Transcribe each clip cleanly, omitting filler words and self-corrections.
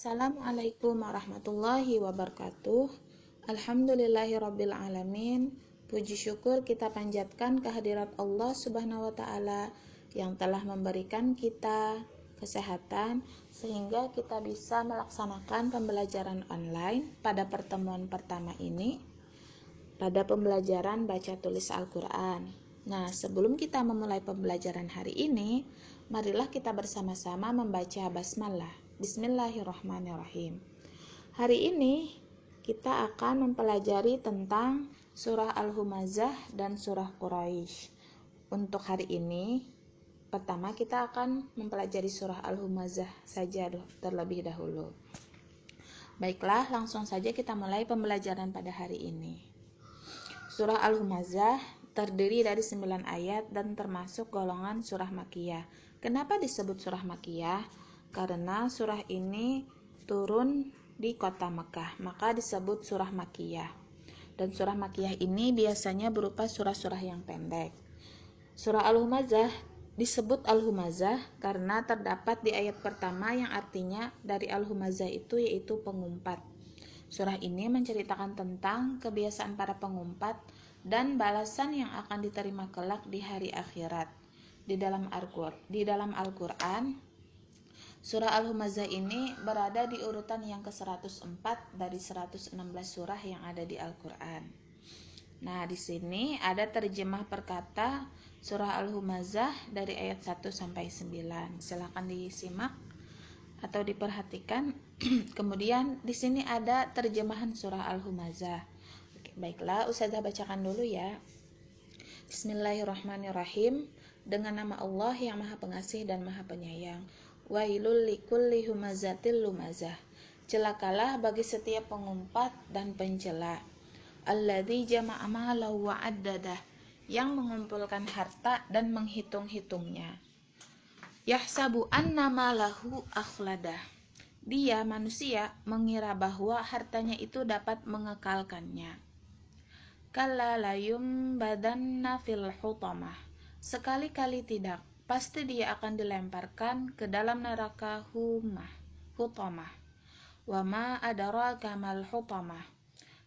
Assalamualaikum warahmatullahi wabarakatuh. Alhamdulillahirabbil alamin. Puji syukur kita panjatkan kehadirat Allah Subhanahu wa taala yang telah memberikan kita kesehatan sehingga kita bisa melaksanakan pembelajaran online pada pertemuan pertama ini pada pembelajaran baca tulis Al-Qur'an. Nah, sebelum kita memulai pembelajaran hari ini, marilah kita bersama-sama membaca basmalah. Bismillahirrahmanirrahim. Hari ini kita akan mempelajari tentang surah Al-Humazah dan surah Quraisy. Untuk hari ini, pertama kita akan mempelajari surah Al-Humazah saja terlebih dahulu. Baiklah, langsung saja kita mulai pembelajaran pada hari ini. Surah Al-Humazah terdiri dari 9 ayat dan termasuk golongan surah Makkiyah. Kenapa disebut surah Makkiyah? Karena surah ini turun di kota Mekah, maka disebut surah Makkiyah. Dan surah Makkiyah ini biasanya berupa surah-surah yang pendek. Surah Al-Humazah disebut Al-Humazah karena terdapat di ayat pertama yang artinya dari Al-Humazah itu yaitu pengumpat. Surah ini menceritakan tentang kebiasaan para pengumpat dan balasan yang akan diterima kelak di hari akhirat. Di dalam Al-Quran, surah Al-Humazah ini berada di urutan yang ke-104 dari 116 surah yang ada di Al-Quran. Nah, di sini ada terjemah perkata surah Al-Humazah dari ayat 1 sampai 9. Silakan disimak atau diperhatikan. Kemudian di sini ada terjemahan surah Al-Humazah. Oke, baiklah, Ustazah bacakan dulu ya. Bismillahirrahmanirrahim. Dengan nama Allah yang Maha Pengasih dan Maha Penyayang. Wailul likulli humazatil lumazah. Celakalah bagi setiap pengumpat dan pencela. Alladzi jama'a malahu wa addadah, yang mengumpulkan harta dan menghitung-hitungnya. Yahsabu anna malahu akhladah. Dia manusia mengira bahwa hartanya itu dapat mengekalkannya. Kalla layum badanna fil hutamah. Sekali-kali tidak, pasti dia akan dilemparkan ke dalam neraka hutamah. Wa ma adraka mal hutamah.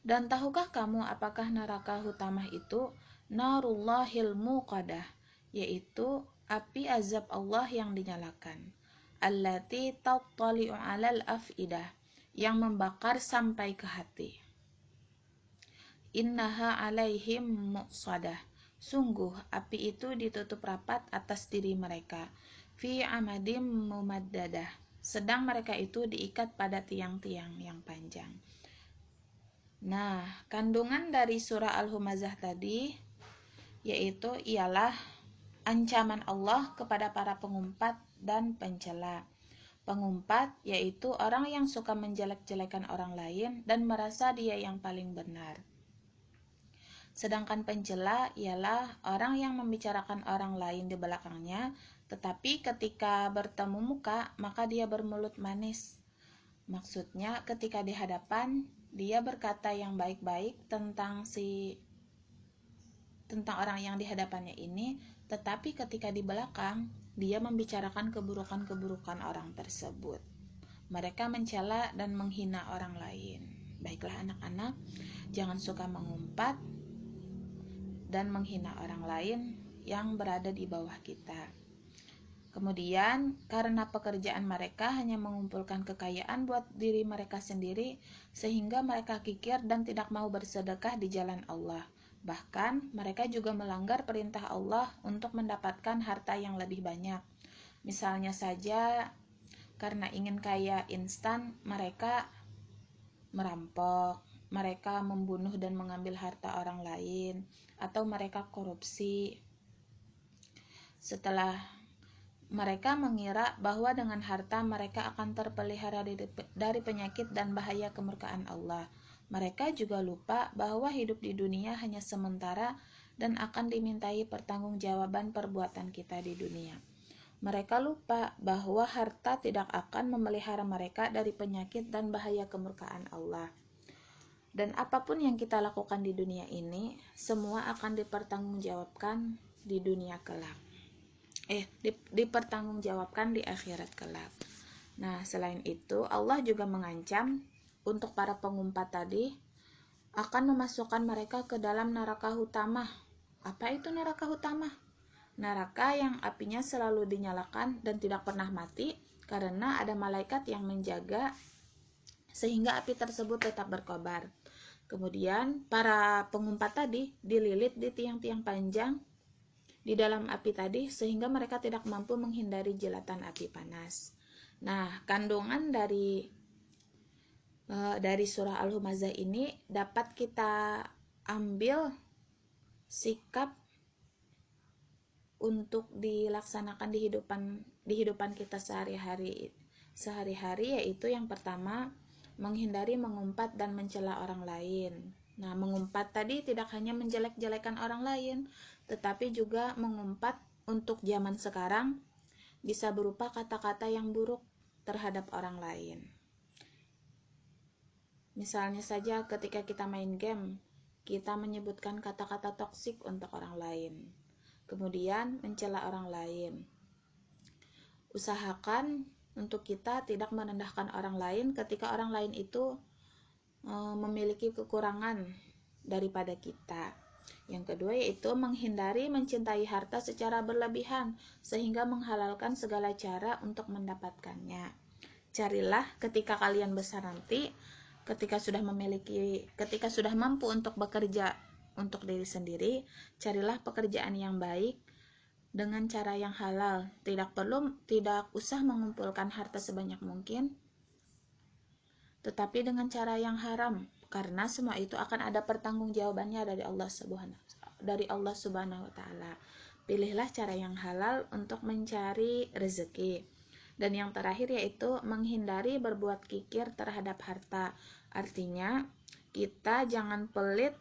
Dan tahukah kamu apakah neraka hutamah itu? Narullahil muqadah, yaitu api azab Allah yang dinyalakan. Allati tattali'u 'alal afidah, yang membakar sampai ke hati. Innaha 'alaihim muqsadah. Sungguh api itu ditutup rapat atas diri mereka. Fi amadim mumaddadah, sedang mereka itu diikat pada tiang-tiang yang panjang. Nah, kandungan dari surah Al-Humazah tadi yaitu ialah ancaman Allah kepada para pengumpat dan pencela. Pengumpat yaitu orang yang suka menjelek-jelekan orang lain dan merasa dia yang paling benar. Sedangkan pencela ialah orang yang membicarakan orang lain di belakangnya, tetapi ketika bertemu muka maka dia bermulut manis. Maksudnya ketika di hadapan dia berkata yang baik-baik tentang orang yang di hadapannya ini, tetapi ketika di belakang dia membicarakan keburukan-keburukan orang tersebut. Mereka mencela dan menghina orang lain. Baiklah anak-anak, jangan suka mengumpat dan menghina orang lain yang berada di bawah kita. Kemudian, karena pekerjaan mereka hanya mengumpulkan kekayaan buat diri mereka sendiri, sehingga mereka kikir dan tidak mau bersedekah di jalan Allah. Bahkan, mereka juga melanggar perintah Allah untuk mendapatkan harta yang lebih banyak. Misalnya saja, karena ingin kaya instan, mereka merampok, mereka membunuh dan mengambil harta orang lain, atau mereka korupsi. Setelah mereka mengira bahwa dengan harta mereka akan terpelihara dari penyakit dan bahaya kemurkaan Allah. Mereka juga lupa bahwa hidup di dunia hanya sementara dan akan dimintai pertanggungjawaban perbuatan kita di dunia. Mereka lupa bahwa harta tidak akan memelihara mereka dari penyakit dan bahaya kemurkaan Allah. Dan apapun yang kita lakukan di dunia ini, semua akan dipertanggungjawabkan di dunia kelak. Dipertanggungjawabkan di akhirat kelak. Nah, selain itu Allah juga mengancam untuk para pengumpat tadi akan memasukkan mereka ke dalam neraka hutama. Apa itu neraka hutama? Neraka yang apinya selalu dinyalakan dan tidak pernah mati karena ada malaikat yang menjaga sehingga api tersebut tetap berkobar. Kemudian para pengumpat tadi dililit di tiang-tiang panjang di dalam api tadi sehingga mereka tidak mampu menghindari jilatan api panas. Nah, kandungan dari surah Al-Humazah ini dapat kita ambil sikap untuk dilaksanakan di hidupan kita sehari-hari, yaitu yang pertama, menghindari mengumpat dan mencela orang lain. Nah, mengumpat tadi tidak hanya menjelek-jelekan orang lain, tetapi juga mengumpat untuk zaman sekarang bisa berupa kata-kata yang buruk terhadap orang lain. Misalnya saja ketika kita main game, kita menyebutkan kata-kata toksik untuk orang lain. Kemudian mencela orang lain. Usahakan untuk kita tidak merendahkan orang lain ketika orang lain itu memiliki kekurangan daripada kita. Yang kedua yaitu menghindari mencintai harta secara berlebihan sehingga menghalalkan segala cara untuk mendapatkannya. Carilah ketika kalian besar nanti, ketika sudah mampu untuk bekerja untuk diri sendiri, carilah pekerjaan yang baik dengan cara yang halal. Tidak usah mengumpulkan harta sebanyak mungkin, tetapi dengan cara yang haram, karena semua itu akan ada pertanggungjawabannya dari Allah Subhanahu wa taala. Pilihlah cara yang halal untuk mencari rezeki. Dan yang terakhir yaitu menghindari berbuat kikir terhadap harta. Artinya, kita jangan pelit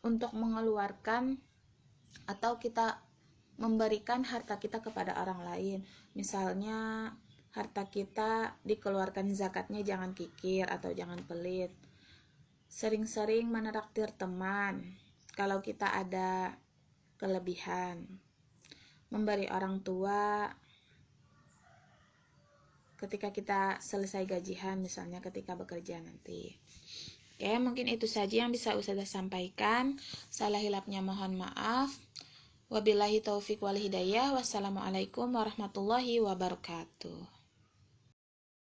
untuk mengeluarkan atau kita memberikan harta kita kepada orang lain. Misalnya harta kita dikeluarkan zakatnya, jangan kikir atau jangan pelit. Sering-sering menraktir teman kalau kita ada kelebihan. Memberi orang tua ketika kita selesai gajian, misalnya ketika bekerja nanti. Oke, mungkin itu saja yang bisa Ustazah sampaikan. Salah hilapnya mohon maaf. Wabillahi taufiq wal hidayah. Wassalamualaikum warahmatullahi wabarakatuh.